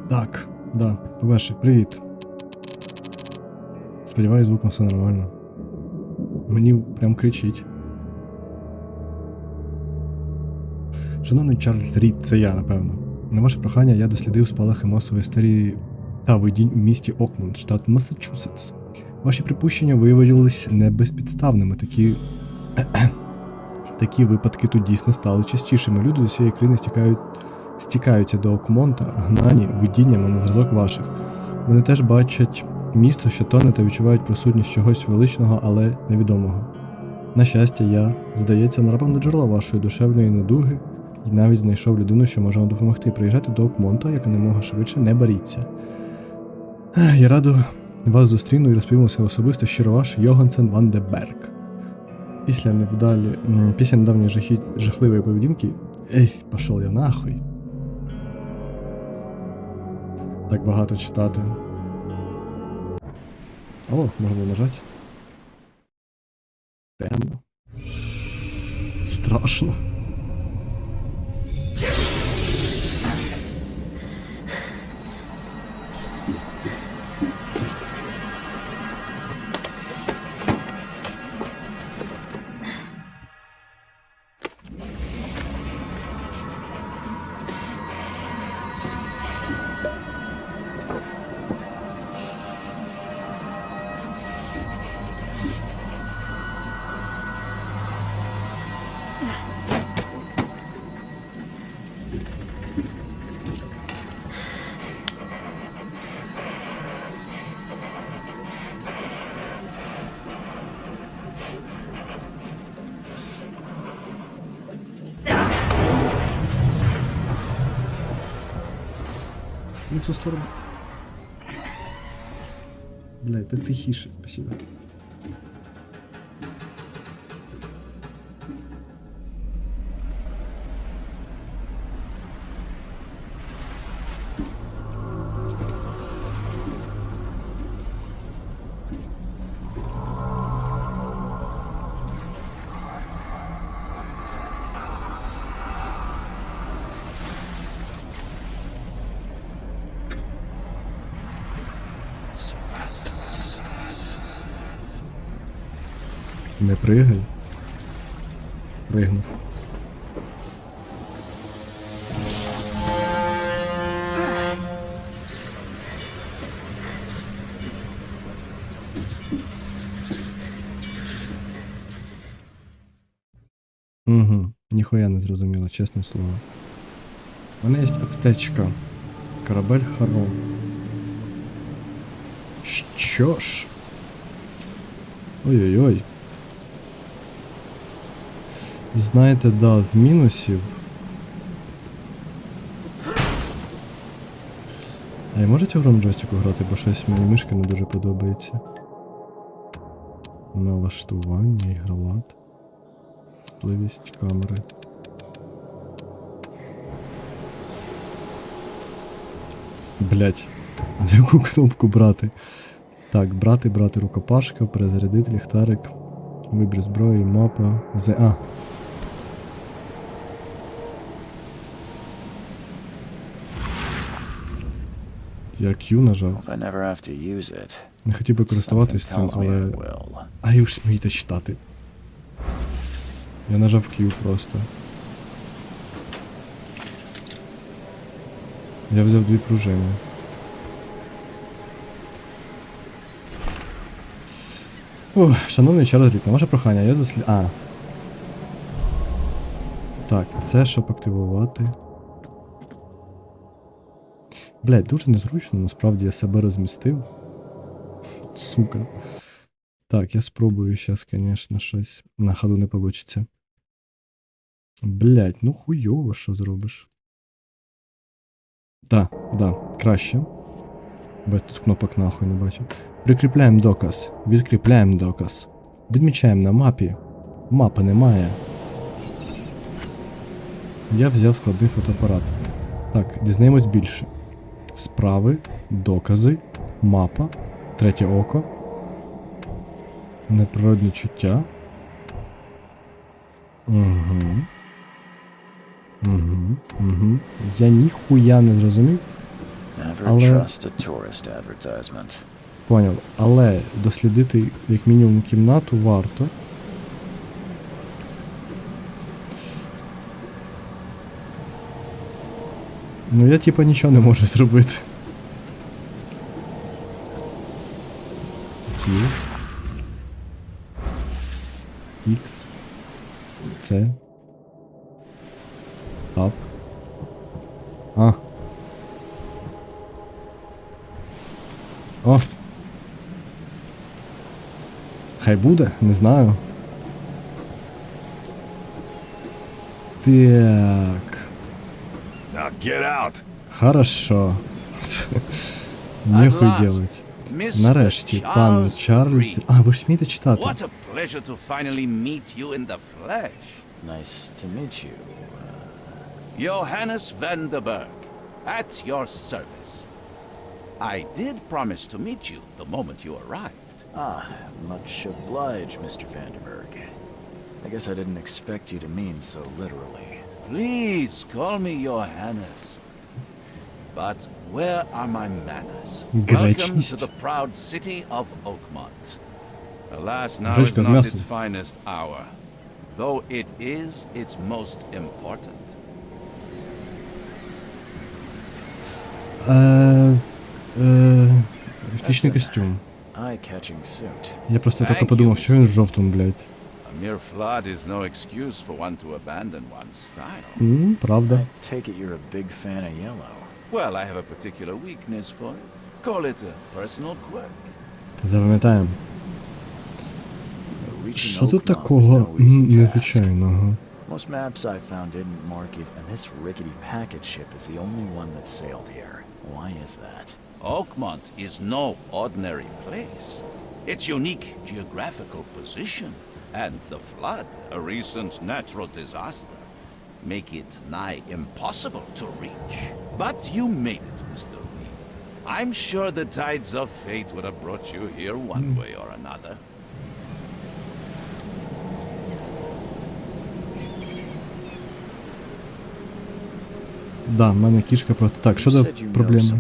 Так, да, по-перше, привіт. Сподіваюсь, звуком все нормально. Мені прям кричить. Шановний Чарльз Рід, це я, напевно. На ваше прохання я дослідив спалахи масової історії та видінь у місті Окмунд, штат Массачусетс. Ваші припущення виявились не безпідставними. Такі випадки тут дійсно стали частішими. Люди з усієї країни стікаються до Окмонта, гнані видіннями на зразок ваших. Вони теж бачать місто, що тоне, та відчувають присутність чогось величного, але невідомого. На щастя, я, здається, нарапав на джерело вашої душевної недуги і навіть знайшов людину, що може вам допомогти. Приїжджати до Окмонта, якомога швидше, не боріться. Я радо вас зустріну і розповім усе особисто. Щиро ваш Йогансен Ван де Берг. Після недавньої жахливої поведінки... пішов я нахуй. Так багато читати. О, можна було нажати. Темно. Страшно. Не в цю сторону. Блядь, так тихіше, спасибо. Не пригай. Пригнув. Ніхуя не зрозуміло, чесне слово. У мене є аптечка. Корабель Харон. Що ж? Ой-ой-ой. Знаєте, да, з мінусів. А я можете в джойстику грати, бо щось мені мишка не дуже подобається. Налаштування, ігролад. Чутливість камери. Блять, а на яку кнопку брати? Так, брати рукопашка, перезарядити ліхтарик, вибір зброї, мапа, Я Q нажав. Не хотів би користуватись цим, але... А ви ж вмієте читати. Я нажав Q просто. Я взяв 2 пружини. Шановний Чарльз Рід, на ваше прохання, я Так, це щоб активувати. Блять, дуже незручно, насправді я себе розмістив. Сука. Так, я спробую зараз, конечно, щось на ходу не получиться. Блять, ну хуйово, що зробиш. Да, краще. Бо я тут кнопок нахуй не бачу. Прикріпляємо доказ. Відкріпляємо доказ. Відмічаємо на мапі. Мапи немає. Я взяв складний фотоапарат. Так, дізнаємось більше. Справи, докази, мапа, третє око, надприродні чуття. Я ніхуя не зрозумів. але... Поняв. Але дослідити, як мінімум, кімнату варто. Ну я типа нічого не можу зробити. Q. X. C. Tab. А. О. Хай буде, не знаю. Так. Хорошо. Нехуй делать. Нарешті, пан Чарльз... А, ви ж вмієте читати. Nice to meet you. Johannes Vanderberg, at your service. I did promise to meet you the moment you arrived. Much obliged, Mr. Vanderberg. I guess I didn't expect you to mean so literally. Please call me Johannes. But where are my manners? Welcome to the proud city of Oakmont. Alas, now is not its finest hour, though it is its most important. Птичний костюм. Eye-catching suit. Я просто тільки подумав, що він в жовтому, блядь. A mere flood is no excuse for one to abandon one's style. Правда. I take it you're a big fan of yellow. Well, I have a particular weakness for it. Call it a personal quirk. Запам'ятаємо. Що тут такого незвичайного? Most maps I found didn't mark it, and this rickety packet ship is the only one that sailed here. Why is that? Oakmont is no ordinary place. Its unique geographical position and the flood, a recent natural disaster, make it nigh impossible to reach. But you made it, Mr. Lee. I'm sure the tides of fate would have brought you here one way or another. Да, в мене кішка просто... Так, що за проблеми?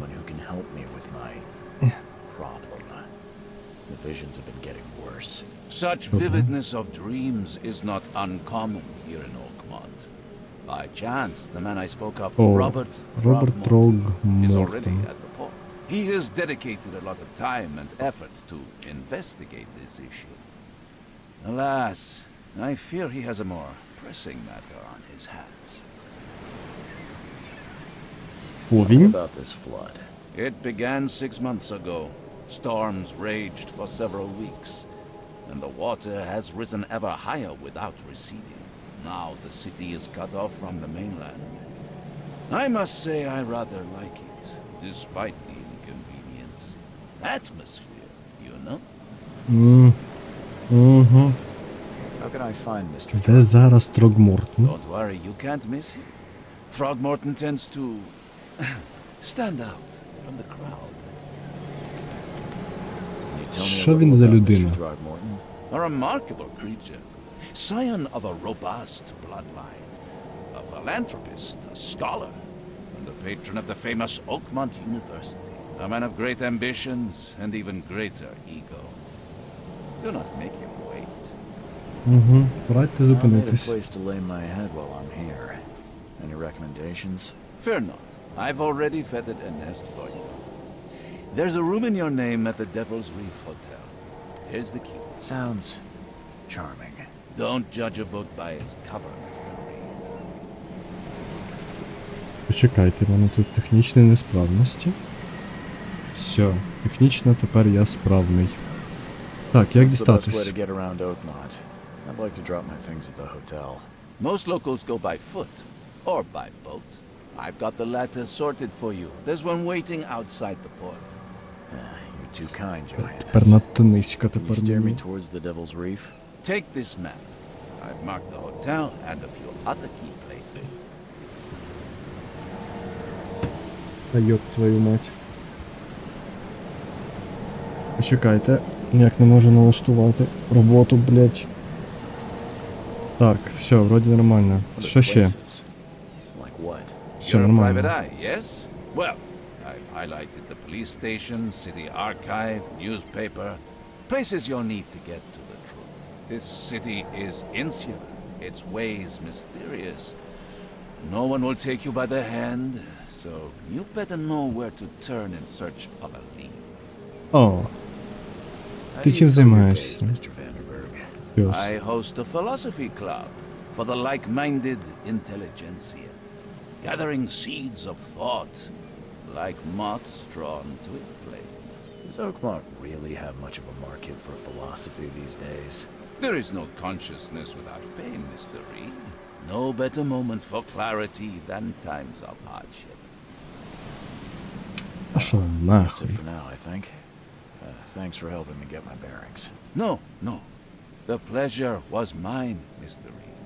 Such vividness of dreams is not uncommon here in Oakmont. By chance, the man I spoke of, Robert Throgmorton, is already at the port. He has dedicated a lot of time and effort to investigate this issue. Alas, I fear he has a more pressing matter on his hands. What about this flood? It began 6 months ago. Storms raged for several weeks, and the water has risen ever higher without receding. Now the city is cut off from the mainland. I must say I rather like it, despite the inconvenience. Atmosphere, you know? How can I find Mr. Де зараз Тhrogmorton? Don't worry, you can't miss him. Throgmorton tends to stand out from the crowd. Що він за людина? A remarkable creature, scion of a robust bloodline, a philanthropist, a scholar, and a patron of the famous Oakmont University, a man of great ambitions and even greater ego. Do not make him wait. Радьте зупинитись. Place to lay my head while I'm here. Any recommendations? Fear not. I've already feathered a nest for you. There's a room in your name at the Devil's Reef Hotel. Here's the key. Sounds charming. Don't judge a book by its cover, Mr. Lee. Почекайте, в мене тут технічні несправності. Все, технічно тепер я справний. Так, як дістатись? I'd like to drop my things at the hotel. Most locals go by foot or by boat. I've got the latter sorted for you. There's one waiting outside the port. You're too kind, Johannes. Тепер надто низько, Can you тепер steer me мені. towards the Devil's Reef? Take this map. I've marked the hotel and a few other key places. Та йоп твою мать. Почекайте, ніяк не можу налаштувати роботу, блять. Так, все, вроді нормально. Що ще? Like what? Все You're a private нормально. eye, yes? Well, I've highlighted the police station, city archive, newspaper, places you'll need to get to the truth. This city is insular, its ways mysterious. No one will take you by the hand, so you better know where to turn in search of a lead. О, ти чим займаєшся? Пес. I host a philosophy club for the like-minded intelligentsia, gathering seeds of thought, like moths drawn to a flame. Does Oakmont really have much of a market for philosophy these days? There is no consciousness without pain, Mr. Reed. No better moment for clarity than times of hardship. А що That's it нахуй? for now, I think. Thanks for helping me get my bearings. No, no. The pleasure was mine, Mr. Reed.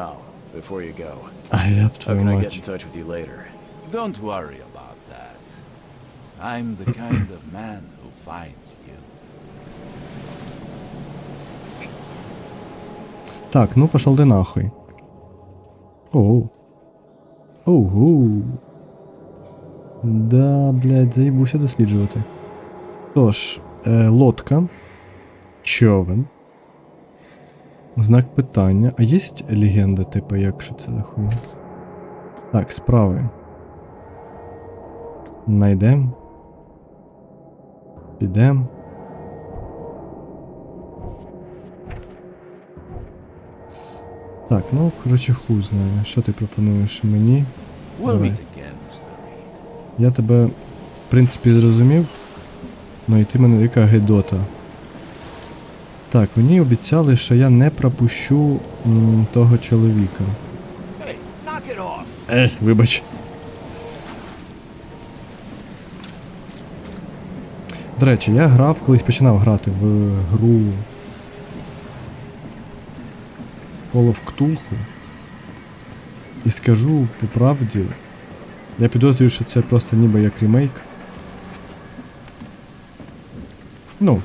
Oh, before you go, А я б how твою can I get in мать. touch with you later? Don't worry about that. I'm the kind of man who finds you. Так, ну пошел ти нахуй. Оу. Ого. Да, блядь, заїбуся досліджувати. Тож, лодка, човен, знак питання. А є легенда, типу, як що це за хуйня? Так, справи. Найдем. Підем. Так, ну, коротше, хуй знає. Що ти пропонуєш мені? We'll Давай. meet again, Mr. Reed. Я тебе, в принципі, зрозумів. Ну і ти мене яка гидота. Так, мені обіцяли, що я не пропущу того чоловіка. Hey, knock it off! Вибач. До речі, я грав, колись починав грати в гру Call of Cthulhu. І скажу по правді, я підозрюю, що це просто ніби як ремейк. Ну,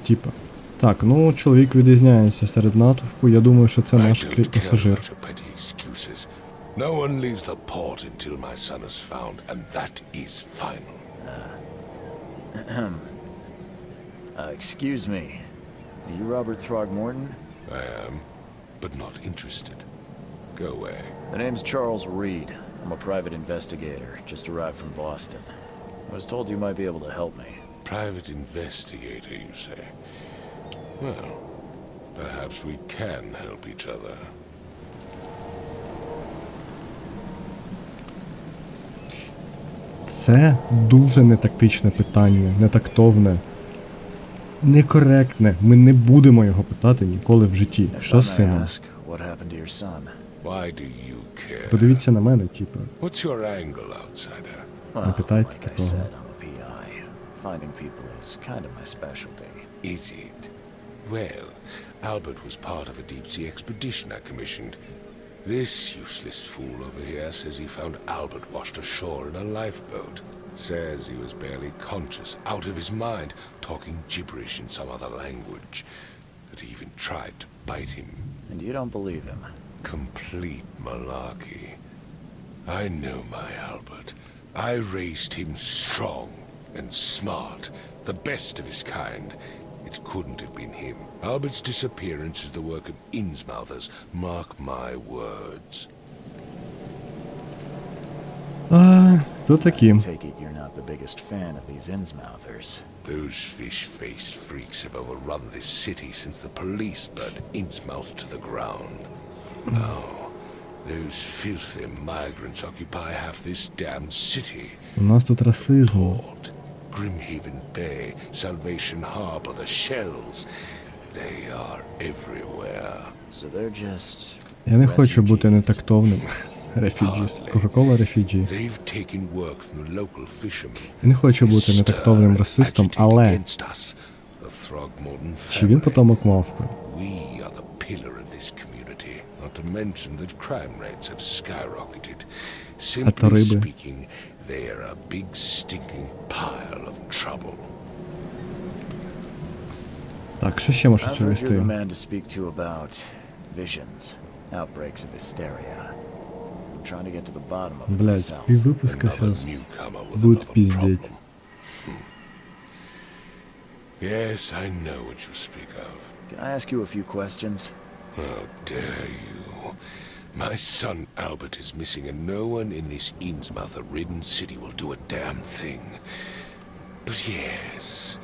типа. Так, ну, чоловік відрізняється серед натовпу, я думаю, що це наш пасажир. No one leaves the port until my son is found, and that is final. Excuse me. Are you Robert Throgmorton? I am, but not interested. Go away. The name's Charles Reed. I'm a private investigator, just arrived from Boston. I was told you might be able to help me. Private investigator, you say? Well, perhaps we can help each other. Це дуже нетактичне питання, нетактовне, некоректне. Ми не будемо його питати ніколи в житті. Що з If I may сином? ask, what happened to your son? Why do you care? Подивіться на мене, типу. What's your angle, outsider? Well, питайте like I такого. said, I'm a PI. Finding people is kind of my specialty. Is it? Well, Albert was part of a deep-sea expedition I commissioned. This useless fool over here says he found Albert washed ashore in a lifeboat. Says he was barely conscious, out of his mind, talking gibberish in some other language. That he even tried to bite him. And you don't believe him? Complete malarkey. I know my Albert. I raised him strong and smart, the best of his kind. It couldn't have been him. Albert's disappearance is the work of Innsmouthers. Mark my words. Хто такі? Take it you're not the biggest fan of these Innsmouthers. Those fish-faced freaks have overrun this city since the police burned Innsmouth to the ground. Now, those filthy migrants occupy half this damned city. У нас тут расизм. Port, Grimhaven Bay, Salvation Harbor, the shells. They are everywhere. So they're just... Я не хочу бути refugees. нетактовним. Рефіджіс. Кока-кола рефіджі. They've taken work from the local fishermen. Я не хочу бути нетактовним расистом, але чи він потомок мавпи? We are the pillar of this community. Not to mention that crime rates have skyrocketed. Simply риби? speaking, they are a big stinking pile of trouble. Так, що ще можу I've heard you're the розповісти? man to speak to about visions, outbreaks of hysteria. I'm trying to get to the bottom of it Блять, myself. піввипуска Another сейчас newcomer with будут another пиздеть. problem. Yes, I know what you speak of. Can I ask you a few questions? How dare you? My son Albert is missing, and no one in this Innsmouth-ridden city will do a damn thing. But yes,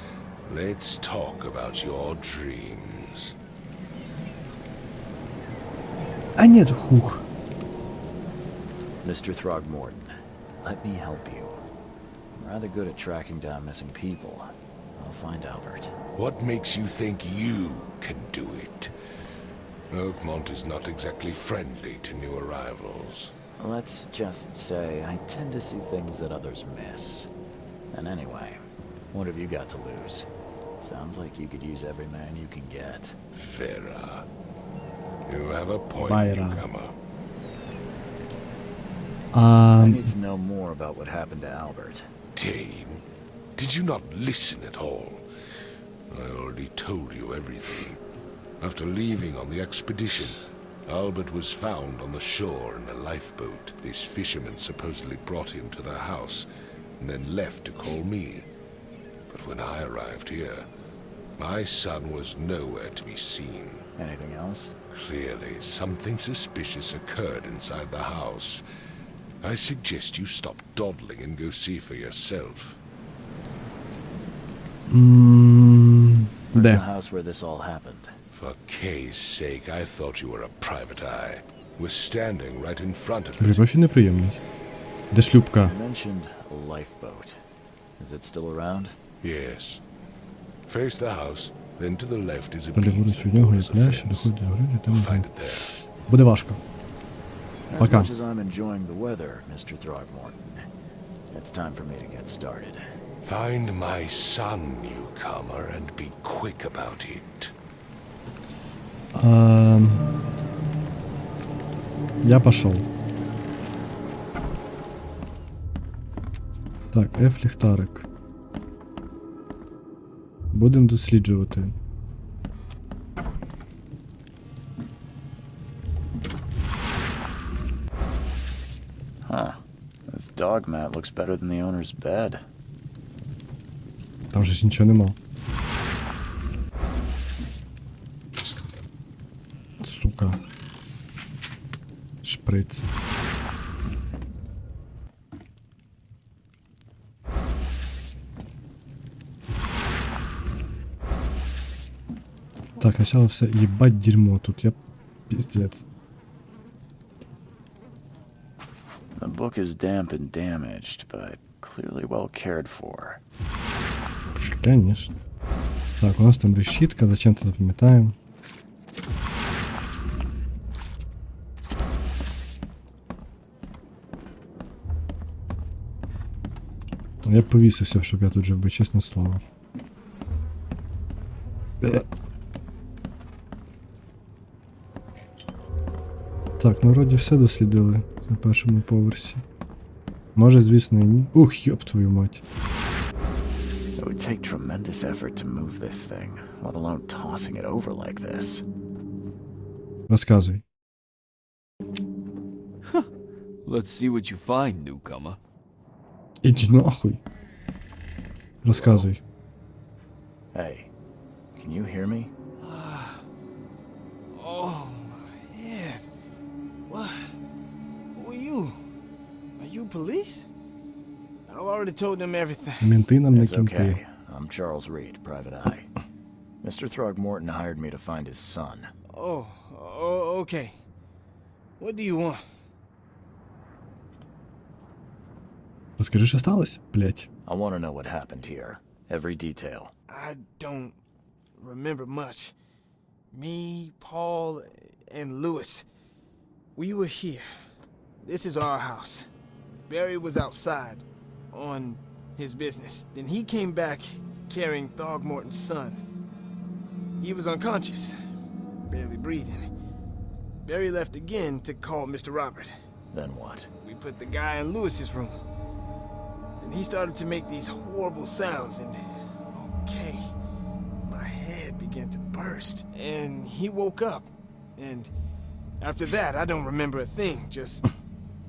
let's talk about your dreams. А нет, хух. Mr. Throgmorton, let me help you. I'm rather good at tracking down missing people. I'll find Albert. What makes you think you can do it? Oakmont is not exactly friendly to new arrivals. Let's just say I tend to see things that others miss. And anyway, what have you got to lose? Sounds like you could use every man you can get. Vera, you have a point, Byra. newcomer. I need to know more about what happened to Albert. Dane, did you not listen at all? I already told you everything. After leaving on the expedition, Albert was found on the shore in a lifeboat. This fisherman supposedly brought him to their house and then left to call me. But when I arrived here, my son was nowhere to be seen. Anything else? Clearly, something suspicious occurred inside the house. I suggest you stop dawdling and go see for yourself. Where's Де? the house where this all happened? For Kay's sake, I thought you were a private eye. We're standing right in front of it. Припав неприємний. Де шлюпка? You mentioned a lifeboat. Is it still around? Yes. Face the house, then to the left is a Ліворуч beach від that нього є borders a пляж, що fence. доходить до городу, там Find it there. буде важко. As Пока. much as I'm enjoying the weather, Mr. Throgmorton, it's time for me to get started. Find my son, newcomer, and be quick about it. Я пошел. Так, F ліхтарик. Будемо досліджувати. Huh. This dog mat looks better than the owner's bed. Там же ж нічого нема. Сука. Шприц. Так, сначала все. Ебать дерьмо тут. Я пиздец. The book is damp and damaged, but clearly well cared for. Конечно. Так, у нас там решітка, зачем-то запам'ятаємо. Я повісився, щоб я тут жив би, чесне слово. Так, ну вроді все дослідили на першому поверсі. Може, звісно, і ні. Ух, йоп твою мать. It would take tremendous effort to move this thing, let alone tossing it over like this. Розказуй. Let's see what you find, newcomer. Іди нахуй. Розказуй. Hey, can you hear me? Oh, my head. What? Who are you? Are you police? I've already told them everything. Менти нам не It's кінти. okay. I'm Charles Reed, private eye. Mr. Throgmorton hired me to find his son. Oh, okay. What do you want? Розкажи, що сталося, блять. I want to know what happened here. Every detail. I don't remember much. Me, Paul, and Lewis, we were here. This is our house. Barry was outside on his business. Then he came back carrying Throgmorton's son. He was unconscious, barely breathing. Barry left again to call Mr. Robert. Then what? We put the guy in Lewis's room. Then he started to make these horrible sounds and... Okay. My head began to burst. And he woke up. And after that, I don't remember a thing. Just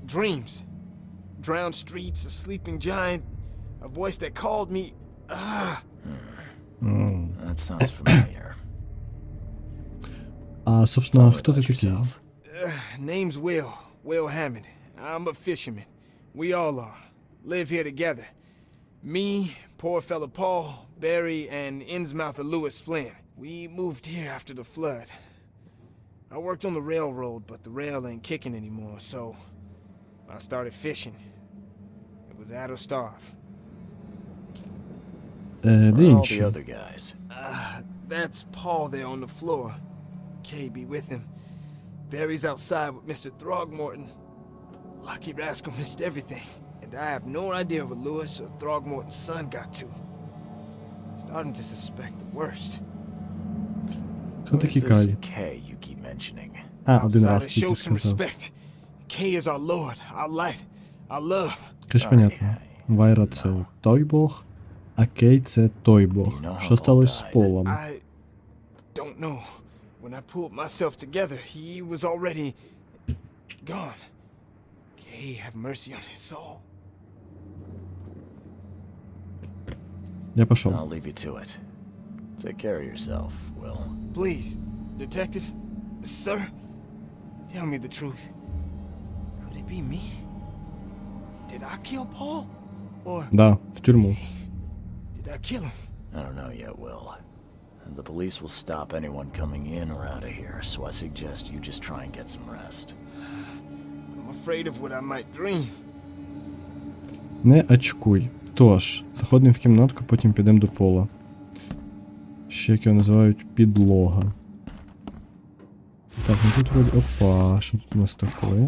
Dreams. Drowned streets, a sleeping giant, a voice that called me. That sounds familiar. А, собственно, хто ти такий? Yourself. Name's Will Hammond. I'm a fisherman. We all are. Live here together. Me, poor fella Paul, Barry, and Innsmouther Lewis Flynn. We moved here after the flood. I worked on the railroad, but the rail ain't kicking anymore, so I started fishing. It was at or starve. Де Where are all the інші? other guys? That's Paul there on the floor. Kay be with him. Barry's outside with Mr. Throgmorton. Lucky Rascal missed everything. And I have no idea what Lewis or Throgmorton's son got to. Starting to suspect the worst. Хто Who's такий this Кай? K you keep mentioning? А, один раз Outsider, тільки show some сказав. respect. Kay is our lord, our light, our love. Це ж понятно. Вайра це той бог, а Кей це той бог. Що сталося з Полом? I don't know. When I pulled myself together, he was already gone. Kay have mercy on his soul. Я пішов. I'll leave you to it. Take care of yourself, Will. Please, detective, sir, tell me the truth. Could it be me? Did I kill Paul? Or Да, в тюрму. did I kill him? I don't know yet, Will. The police will stop anyone coming in or out of here, so I suggest you just try and get some rest. I'm afraid of what I might dream. Не очкуй. Тож, заходимо в кімнатку, потім підемо до Пола. Ще як його називають підлога. Так, ну тут вроді... Опа, що тут у нас таке?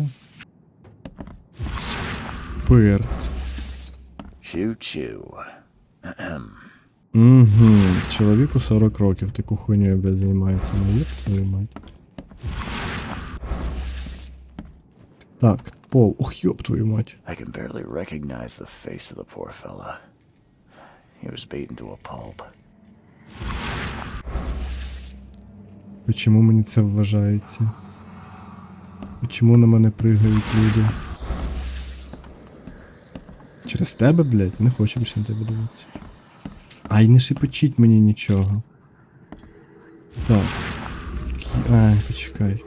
Спирт. Choo-choo. Угу. Чоловіку 40 років, таку хуйню, блядь, займається. Ну єб твою мать. Так, Пол. Ух, йоп твою мать. I can barely recognize the face of the poor fella. He was beaten to a pulp. Чому мені це вважається? Чому на мене пригають люди? Через тебе, блядь? Не хочу більше на тебе дивитися. Ай, не шепочіть мені нічого. Так. Ай, почекай.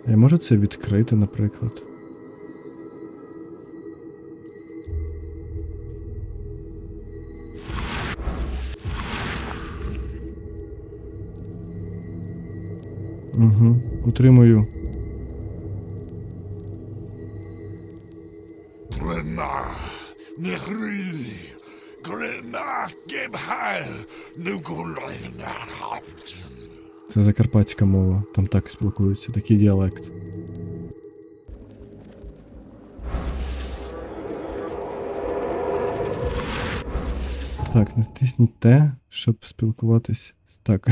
Я можу це відкрити, наприклад? Угу. Утримую. Це закарпатська мова, там так спілкуються, такий діалект. Так, натисніть Т, щоб спілкуватись. Так.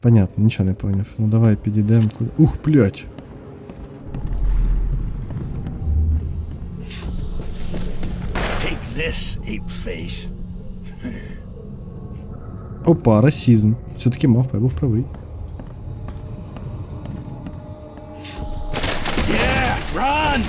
Понятно, нічого не поняв. Ну давай підійдемо. Ух, блядь! Take this, ape-face. Опа, расизм. Все-таки мавпа, я був правий. Yeah, run!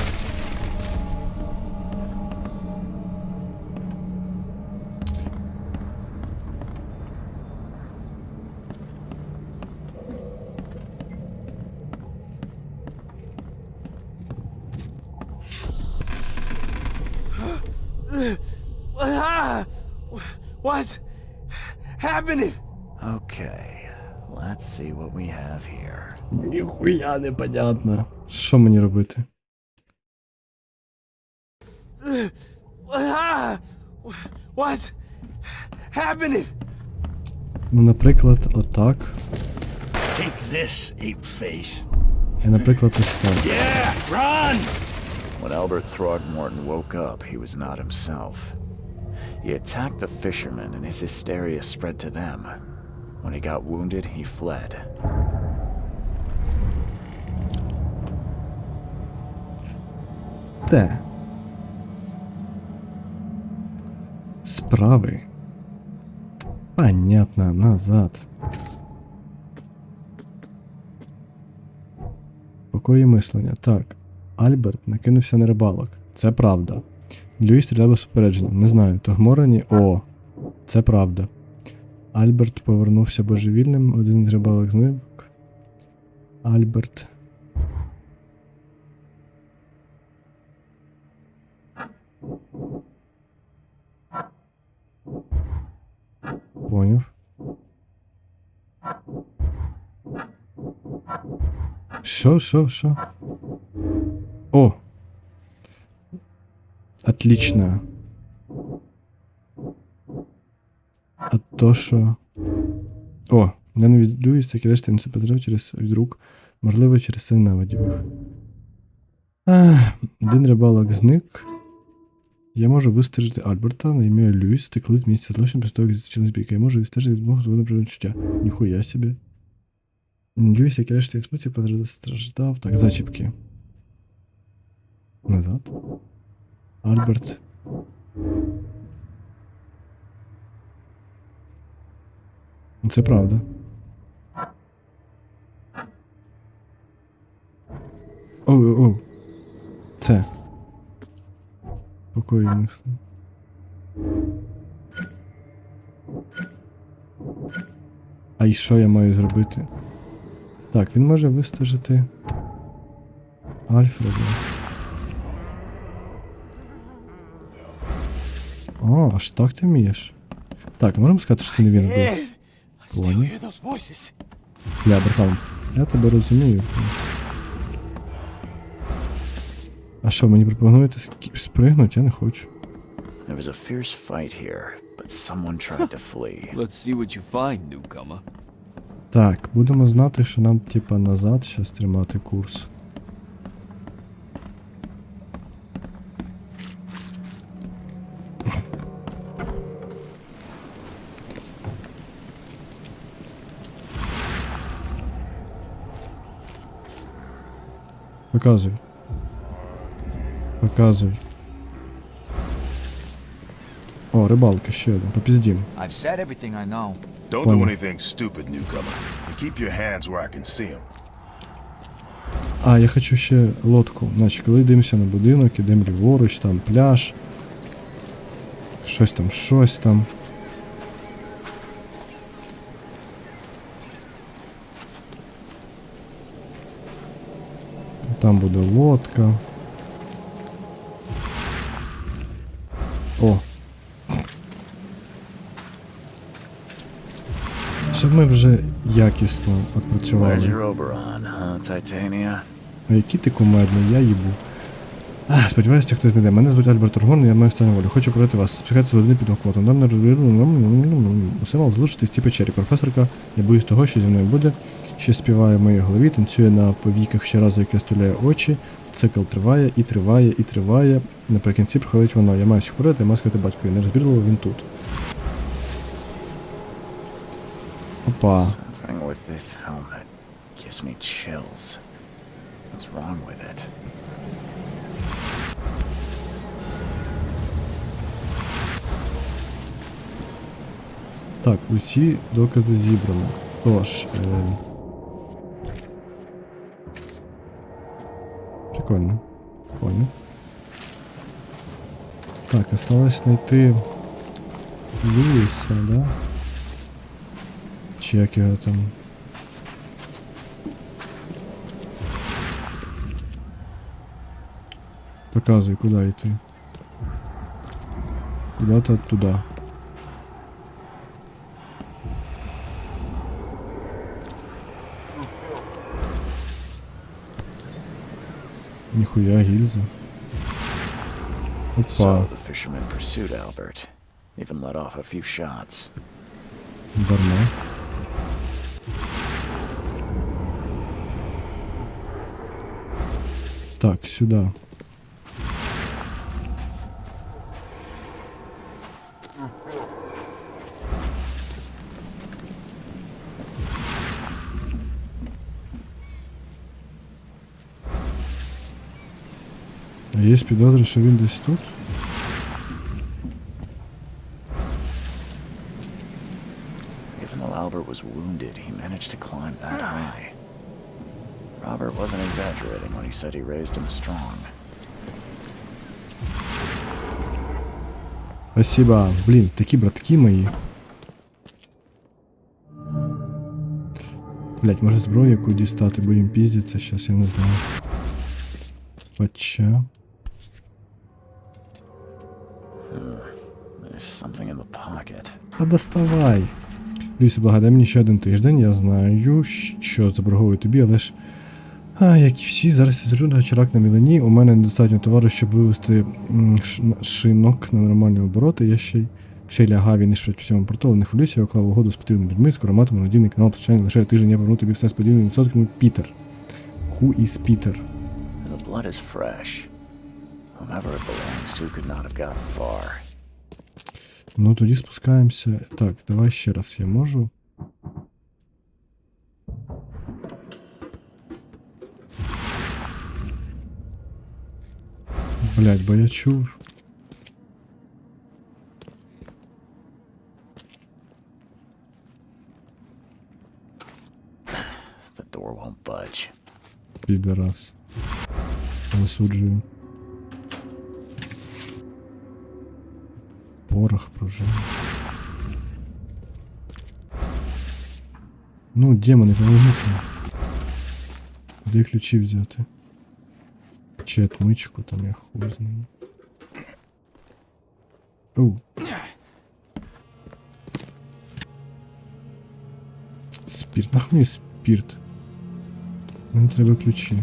What's happening? Okay, let's see what we have here. Ніхуя непонятно. Що мені робити? What's happening? Ну, наприклад, отак. Take this, ape-face. І, наприклад, ось так. Yeah, run! When Albert Throgmorton woke up, he was not himself. He attacked the fishermen and his hysteria spread to them. When he got wounded, he fled. Те. Справи. Понятно, назад. Покої мислення. Так. Альберт накинувся на рибалок. Це правда. Льюіс стріляв без попередження. Не знаю. Тогморені. О, це правда. Альберт повернувся божевільним. Один з рибалок зник. Альберт. Поняв. Що? О! Отлично. А то що... О! Я не відлююсь, такі решти не суперзрив через від рук. Можливо, через це ненавидів їх. Один рибалок зник. Я можу вистежити Альберта на ім'я Льюіс, втекли з місця злочин після того, як зустрічали збійка. Я можу відстежити від мого зводного природчуття. Ніхуя собі. Льюіс, як решти інспекції, постраждав. Так, зачіпки. Назад. Альберт. Це правда. Оу. Це. Покої мислі. А і що я маю зробити? Так, він може вистежити Альфреда. О, аж так ти вмієш. Так, можемо сказати, що це не він був? Понял. Бля, братан, я тебе розумію, в принципі. А що, мені пропонуєте спригнути? Я не хочу. There was a fierce fight here, but someone tried to flee. Let's see what you find, newcomer. Так, будемо знати, що нам, типа, назад щас тримати курс. Показуй. О, рибалка, ще один. Попіздім. I've said everything I know. Don't do anything stupid, newcomer. And keep your hands where I can see them. А, я хочу ще лодку. Значить, коли йдемося на будинок, ідемо ліворуч, там пляж. Щось там. Там буде лодка. О! Щоб ми вже якісно Where's відпрацювали. your Oberon, huh, Titania? А який ти кумедний, я їбу. Сподіваюся, хтось знайде. Мене звуть Альберт Оргон, я маю останню волю. Хочу проти вас. Спускайте з глибини під окмотом. Нам не усе мало залишитись ті печері. Професорка, я боюсь того, що зі мною буде. Ще співає в моїй голові, танцює на повіках щоразу, як я стуляю очі. Цикл триває, і триває, і триває. Наприкінці приходить воно. Я маю всіх порити, маю сказати батькові. Нерозбірливо він тут. Опа. Something with this helmet gives me chills. What's wrong with it? Так, усі докази зібрано. Тож, прикольно. Понял. Так, осталось знайти Льюіса, да? Чи як його там? Показуй, куди йти. Куда-то туди. Ніхуя, гільза. Опа. So the fisherman pursued Albert, even let off a few shots. Дарма. Так, сюди. А є підозри, що він десь тут? Even though Albert was wounded, he managed to climb that high. Robert wasn't exaggerating when he said he raised him strong. Спасибо. Блін, такі братки мої. Блять, може зброю яку дістати, будем піздитися, щас я не знаю. Хоча... There's something in the pocket. Та доставай. Люся, благодай мені ще один тиждень, я знаю, що заборговую тобі, але ж... як і всі, зараз я сиджу на чарак на мілені, у мене недостатньо товару, щоб вивести шинок на нормальні обороти, я ще й лягав і не швидко по всьому порту, не хвилюйся, я уклав угоду з потрібними людьми, скоро матиму надійний канал постачання, лише тиждень я поверну тобі все з подібними відсотками. Пітер. Who is Peter? The blood is fresh. Whomever it belongs to could not have gotten far. Ну, тоді спускаємося. Так, давай ще раз я можу. Блять, бо я чув. The door won't budge. Підарас. Засуджую. Порох, пружина. Ну, демони, помогите. Де ключі взяти? Чи отмичку там, я хуй знаю. Оу. Спірт. Нахуй мені спірт. Мені треба ключі.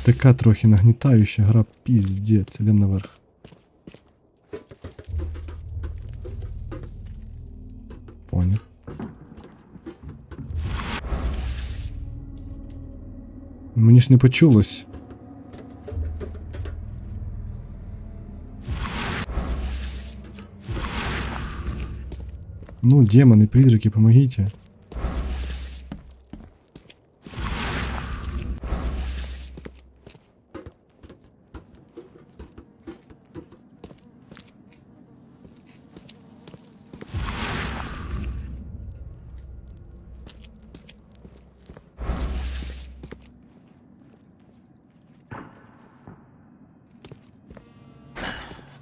Така трохи нагнітаюча гра, піздець. Ідем наверх. Понял. Мені ж не почулось. Ну, демоны, призраки, помогите.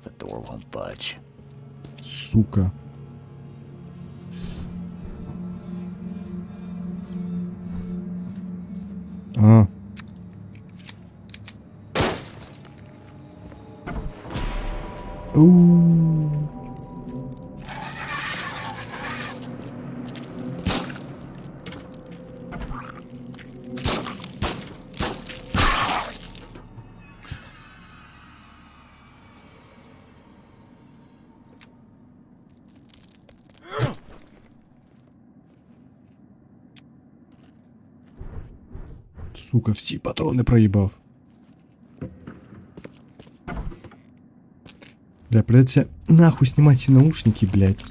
The door won't budge. Сука. А. У. Сука, всі патрони проїбав. Бля, придеться нахуй знімати ці наушники, блядь.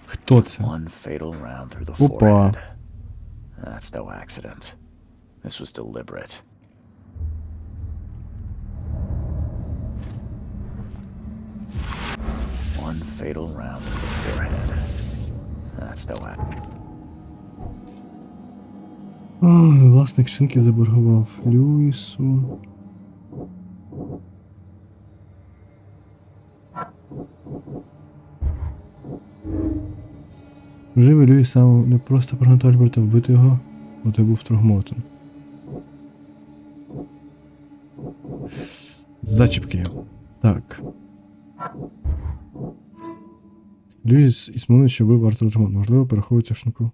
Хто це? One fatal round through the Опа. forehead. That's no accident. This was deliberate. One fatal round through the forehead. That's no accident. Власник шинки заборгував Люїсу. Живий Люїс сам не просто прогнати Альберта, вбити його, бо той був травмований. Зачіпки. Так. Люїс ісманує, що вбив Артура Джамон. Можливо, переховується в шинку.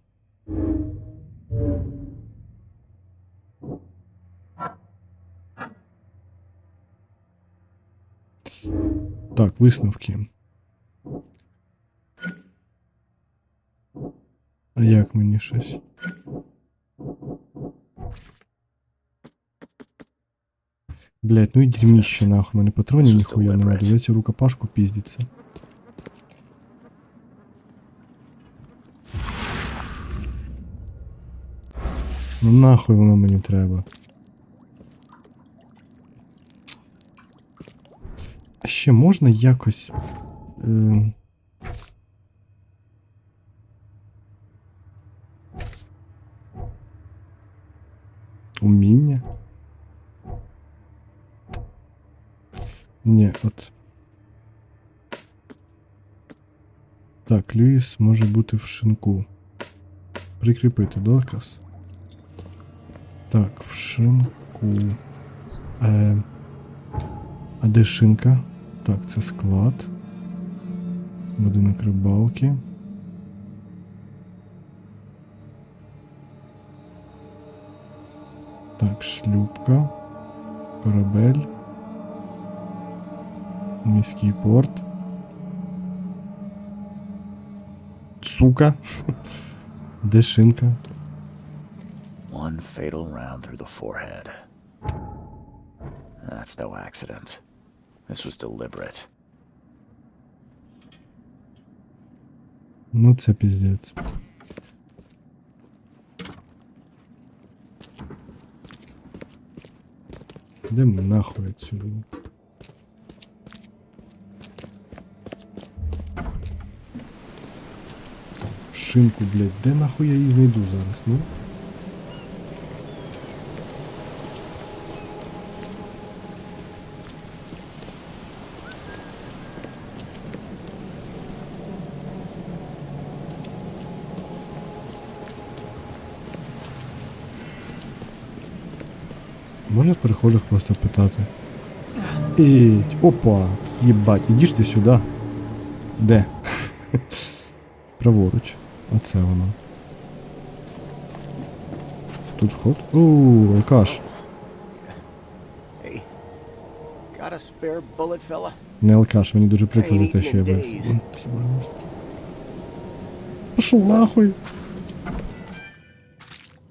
Так, висновки. А як мені щось? Блять, ну і дерьміще нахуй, у мене патронів ніхуя немає, доведеться рукопашку піздиться. Ну нахуй воно мені треба. А ще можна якось... Уміння? Ні, от. Так, Льюіс може бути в шинку. Прикріпити доказ. Так, в шинку. А де шинка? Так, це склад. Будинок рибалки. Так, шлюпка. Корабель. Міський порт. Сука. Де шинка? One fatal round through the forehead. That's no accident. This was deliberate. Ну це піздець. Де нахуй отсюда? В шинку, блядь, де нахуй я її знайду зараз, ну? Можна перехожих просто питати? Іть, опа, єбать, ідиш ти сюди. Де? Праворуч. Оце воно. Тут вход. Ууу, алкаш. Hey, got a spare bullet, fella? Не алкаш, мені дуже прикро за те, що я висив. Пошов нахуй.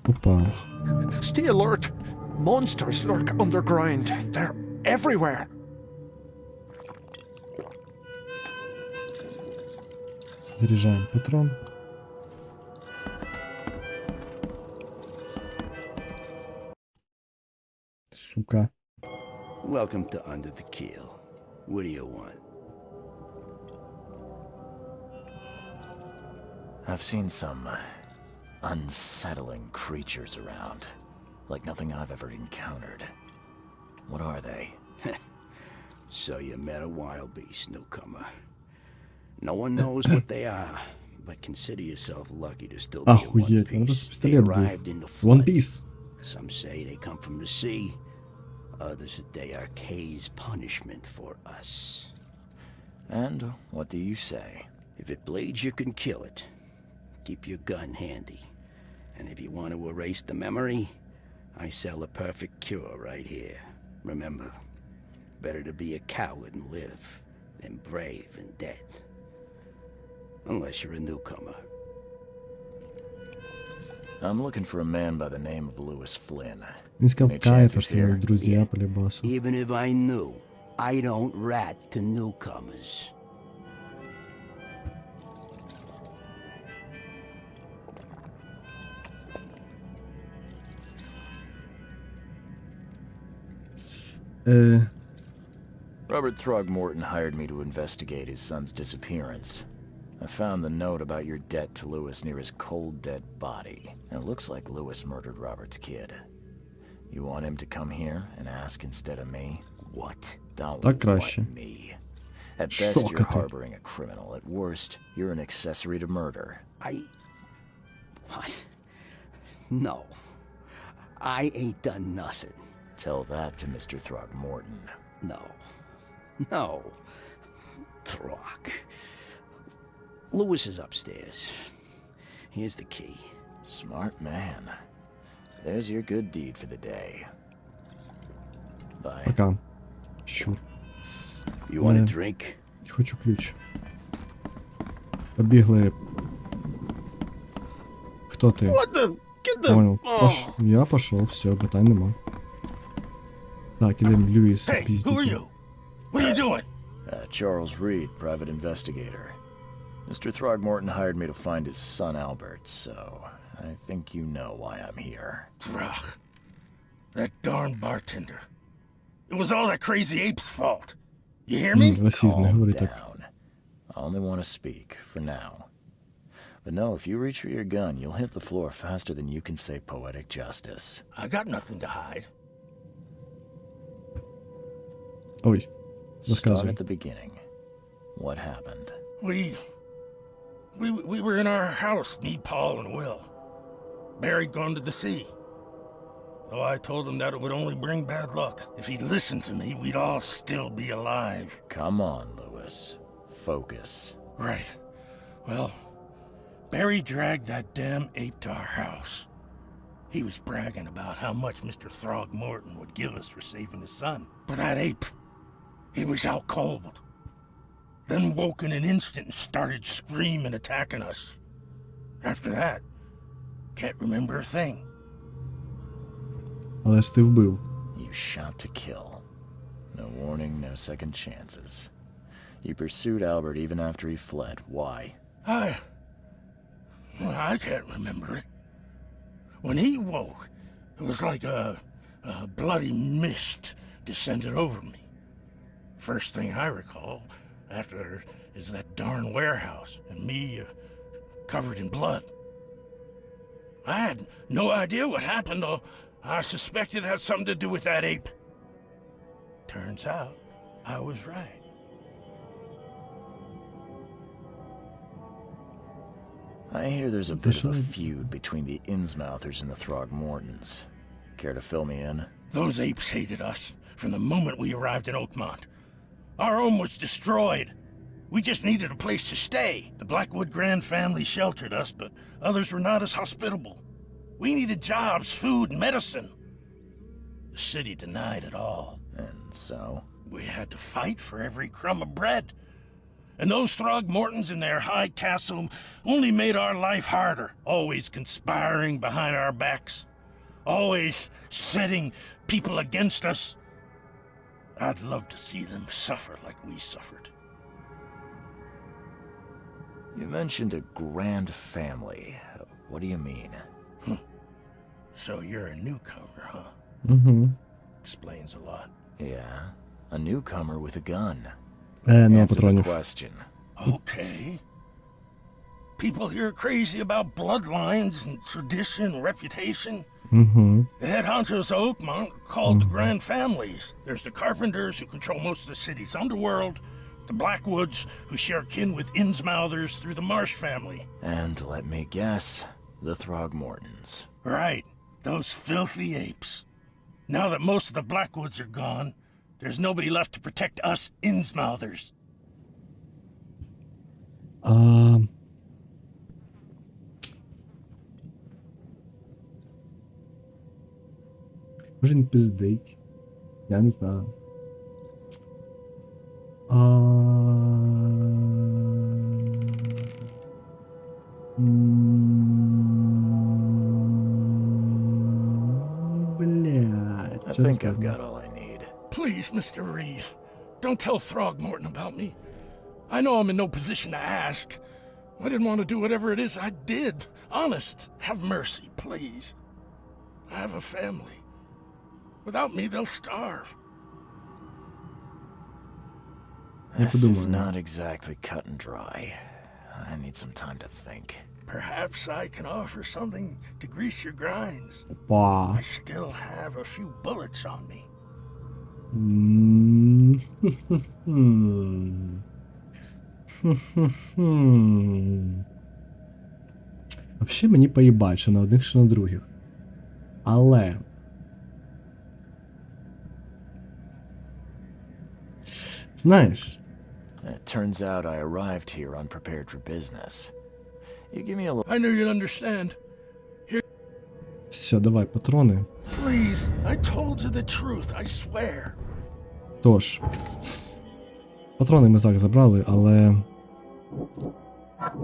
Опа. Stay alert. Monsters lurk underground. They're everywhere. Заряджаємо патрон. Сука. Welcome to Under the Keel. What do you want? I've seen some unsettling creatures around. Like nothing I've ever encountered. What are they? So you met a wild beast, newcomer. No one knows what they are, but consider yourself lucky to still be in one Охуеть, надо piece. They пистолет arrived in the был. One flood. Piece. Some say they come from the sea. Others that they are K's punishment for us. And what do you say? If it bleeds, you can kill it. Keep your gun handy. And if you want to erase the memory, I sell a perfect cure right here. Remember, better to be a coward and live than brave and dead. Unless you're a newcomer. I'm looking for a man by the name of Lewis Flynn. Він сказав, Any кається, chances що мої here? друзі по лібасу. Even if I knew, I don't rat to newcomers. Robert Throgmorton hired me to investigate his son's disappearance. I found the note about your debt to Lewis near his cold, dead body. And it looks like Lewis murdered Robert's kid. You want him to come here and ask instead of me? What? Don't Так краще. want me. At best, you're Шокати. harboring a criminal. At worst, you're an accessory to murder. What? No. I ain't done nothing. Tell that to Mr. Throgmorton. No. No. Throg. Lewis is upstairs. Here's the key. Smart man. There's your good deed for the day. Bye. Пока. Щур. You want a Yeah. drink? Хочу ключ. Побігли. Хто ти? Понял. Я пошел, все, питань нема. Так, ідем Льюіс Hey, who are піздіть. you? What are you doing? Charles Reed, private investigator. Mr. Throgmorton hired me to find his son Albert, so I think you know why I'm here. Throg. That darn bartender. It was all that crazy ape's fault. You hear me? Расизм, не Calm говори так. down. I only want to speak for now. But no, if you reach for your gun, you'll hit the floor faster than you can say poetic justice. I got nothing to hide. Ой, Start розказуй. at the beginning. What happened? We were in our house, me, Paul, and Will. Barry'd gone to the sea. Though I told him that it would only bring bad luck. If he'd listened to me, we'd all still be alive. Come on, Lewis. Focus. Right. Well, Barry dragged that damn ape to our house. He was bragging about how much Mr. Throgmorton would give us for saving his son. But that ape, he was out cold. Then woke in an instant and started screaming, attacking us. After that, can't remember a thing. Але ж ти вбив. You shot to kill. No warning, no second chances. You pursued Albert even after he fled. Why? I can't remember it. When he woke, it was like a bloody mist descended over me. First thing I recall after is that darn warehouse and me covered in blood. I had no idea what happened, though. I suspected it had something to do with that ape. Turns out, I was right. I hear there's a bit of a feud between the Innsmouthers and the Throgmortons. Care to fill me in? Those apes hated us from the moment we arrived in Oakmont. Our home was destroyed. We just needed a place to stay. The Blackwood Grand family sheltered us, but others were not as hospitable. We needed jobs, food, and medicine. The city denied it all. And so? We had to fight for every crumb of bread. And those Throgmortons in their high castle only made our life harder, always conspiring behind our backs, always setting people against us. I'd love to see them suffer like we suffered. You mentioned a grand family. What do you mean? So you're a newcomer, huh? Угу. Explains a lot. Yeah, a newcomer with a gun. Нема Answer the патронів. question. Okay. People here are crazy about bloodlines and tradition and reputation. Угу. The head honchos of Oakmont are called the Grand Families. There's the Carpenters, who control most of the city's underworld, the Blackwoods, who share kin with Innsmouthers through the Marsh family. And let me guess, the Throgmortons. Right, those filthy apes. Now that most of the Blackwoods are gone, there's nobody left to protect us Innsmouthers. Може він пиздить. Я не знаю. Блядь. I think I've got all I need. Please, Mr. Reed, don't tell Throgmorton about me. I know I'm in no position to ask. I didn't want to do whatever it is I did. Honest, have mercy, please. I have a family. Without me, they'll starve. This is not exactly cut and dry. I need some time to think. Perhaps I can offer something to grease your grinds. Опа. I still have a few bullets on me. Взагалі мені поїбать, що на одних, що на других. Але... Знаєш... It turns out I arrived here unprepared for business. You give me a little... I knew you'd understand. Все, давай, патрони. Please, I told you the truth, I swear. Тож... Патрони ми так забрали, але...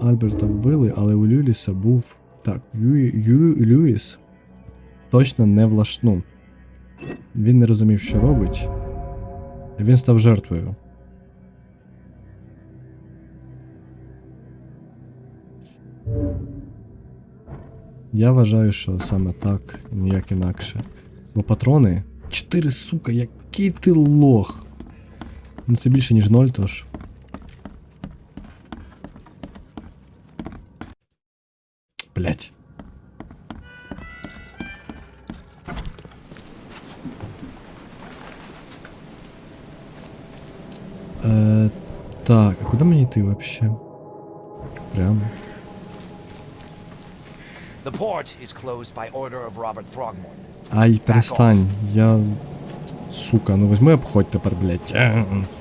Альберта вбили, але у Люїса був... Так, Люїс точно не влаштну. Він не розумів, що робить. Він став жертвою. Я вважаю, що саме так, ніяк інакше. Бо патрони... 4, сука, який ти лох! Ну це більше, ніж 0, тож... блядь. Так, а куди мені йти вообще? Прямо. The port is closed by order of Robert Throgmorton. Ай, перестань, я... Сука, ну возьми обходь тепер, блядь.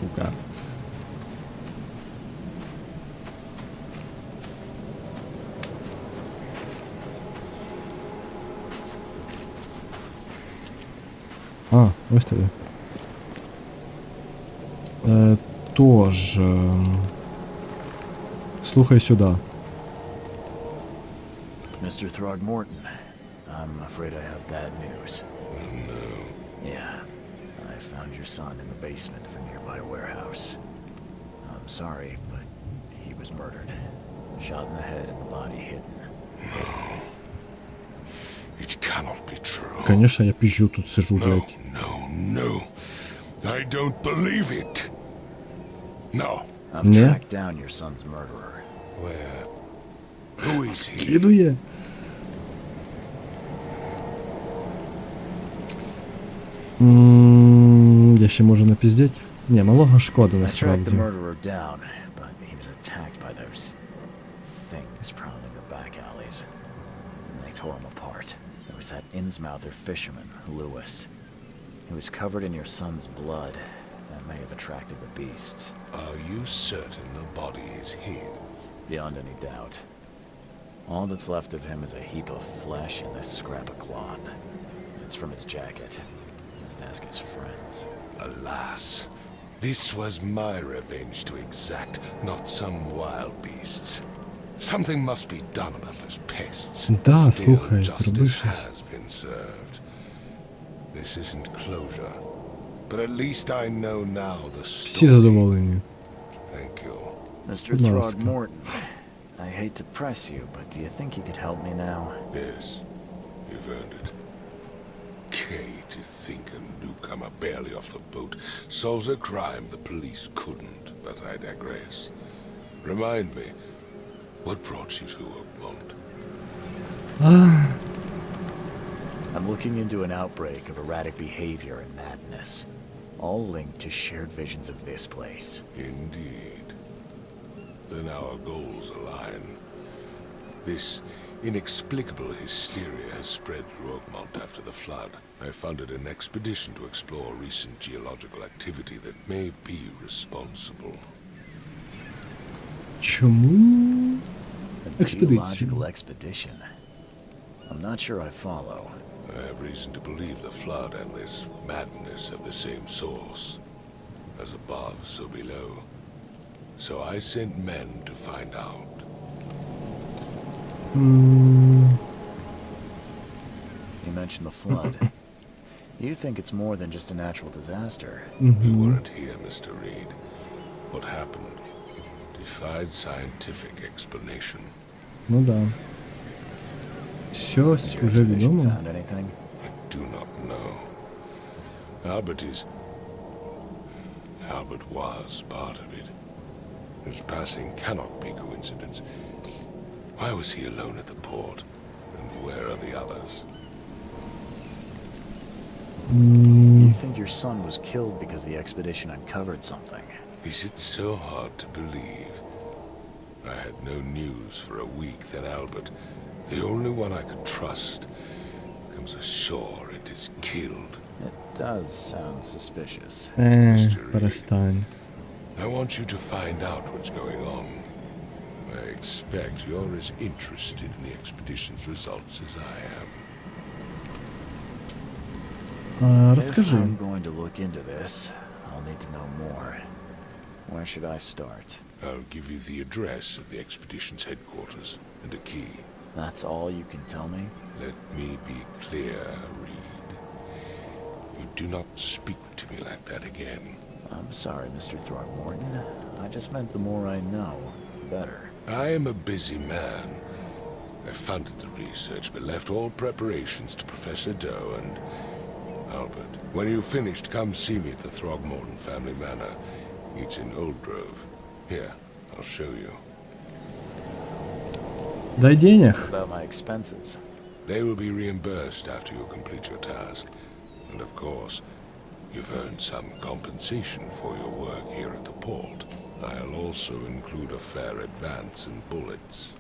Сука. А, ось туди. Тож... Слухай сюди. Mr. Throgmorton, I'm afraid I have bad news. No. Yeah, I found your son in the basement of a nearby warehouse. I'm sorry, but he was murdered. Shot in the head and the body hidden. No. It cannot be true. Конечно, я пизжу тут сижу, No, блядь. no, no. I don't believe it. No. I've tracked down your son's murderer. Where? Who is he? Кидує. Я ще можу напіздіть? Ні, малого шкода I tracked the насправді. murderer down, but he was attacked by those things prowling the back alleys. And they tore him apart. There was that Innsmouther fisherman, Lewis. He was covered in your son's blood. That may have attracted the beasts. Are you certain the body is his? Beyond any doubt. All that's left of him is a heap of flesh and this scrap of cloth. It's from his jacket. Must ask his friends. Alas, this was my revenge to exact, not some wild beasts. Something must be done about those pests. Да, Still, слухай, зроби justice щось. has been served. This isn't closure, but at least I know now the Всі story. задоволені. Thank you. Mr. Будь ласка. Throgmorton, I hate to press you, but do you think you could help me now? Yes, you've earned it. Okay, to think a newcomer barely off the boat solves a crime the police couldn't, but I digress. Remind me, what brought you to Oakmont? I'm looking into an outbreak of erratic behavior and madness, all linked to shared visions of this place. Indeed. Then our goals align. This inexplicable hysteria has spread through Oakmont after the flood. I funded an expedition to explore recent geological activity that may be responsible. Чому? A Expedition. geological expedition? I'm not sure I follow. I have reason to believe the flood and this madness have the same source. As above, so below. So I sent men to find out. You mentioned the flood. You think it's more than just a natural disaster. You weren't here, Mr. Reed. What happened defied scientific explanation. Ну да. Щось Your уже expedition відомо. found anything? I do not know. Albert was part of it. His passing cannot be coincidence. Why was he alone at the port? And where are the others? You think your son was killed because the expedition uncovered something? Is it so hard to believe? I had no news for a week, then Albert, the only one I could trust, comes ashore and is killed. It does sound suspicious. Перестань. I want you to find out what's going on. I expect you're as interested in the expedition's results as I am. Розкажи. If I'm going to look into this, I'll need to know more. Where should I start? I'll give you the address of the expedition's headquarters and a key. That's all you can tell me? Let me be clear, Reed. You do not speak to me like that again. I'm sorry, Mr. Throgmorton. I just meant the more I know, the better. I am a busy man. I funded the research, but left all preparations to Professor Doe and Albert. When you've finished, come see me at the Throgmorton family manor. It's in Old Grove. Here, I'll show you. Дай денег. About my expenses. They will be reimbursed after you complete your task. And of course, you've earned some compensation for your work here at the port. I'll also include a fair advance in bullets.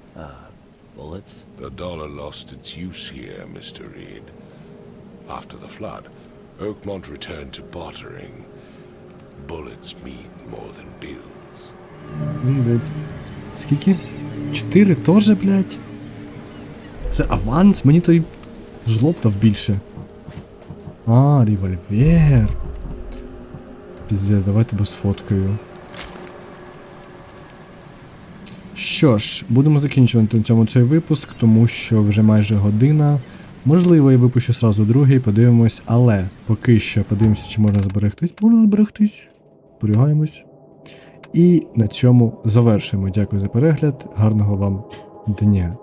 Bullets? The dollar lost its use here, Mr. Reed. After the flood, Oakmont returned to bartering. Bullets mean more than bills. Скільки? 4 теж, блядь? Це аванс? Мені той жлоб дав більше. А, револьвер. Піздець, давай тебе сфоткаю. Що ж, будемо закінчувати на цьому цей випуск, тому що вже майже година. Можливо, я випущу сразу другий, подивимось, але поки що подивимося, чи можна зберегтись. Можна зберегтись. Зберігаємось. І на цьому завершуємо. Дякую за перегляд. Гарного вам дня.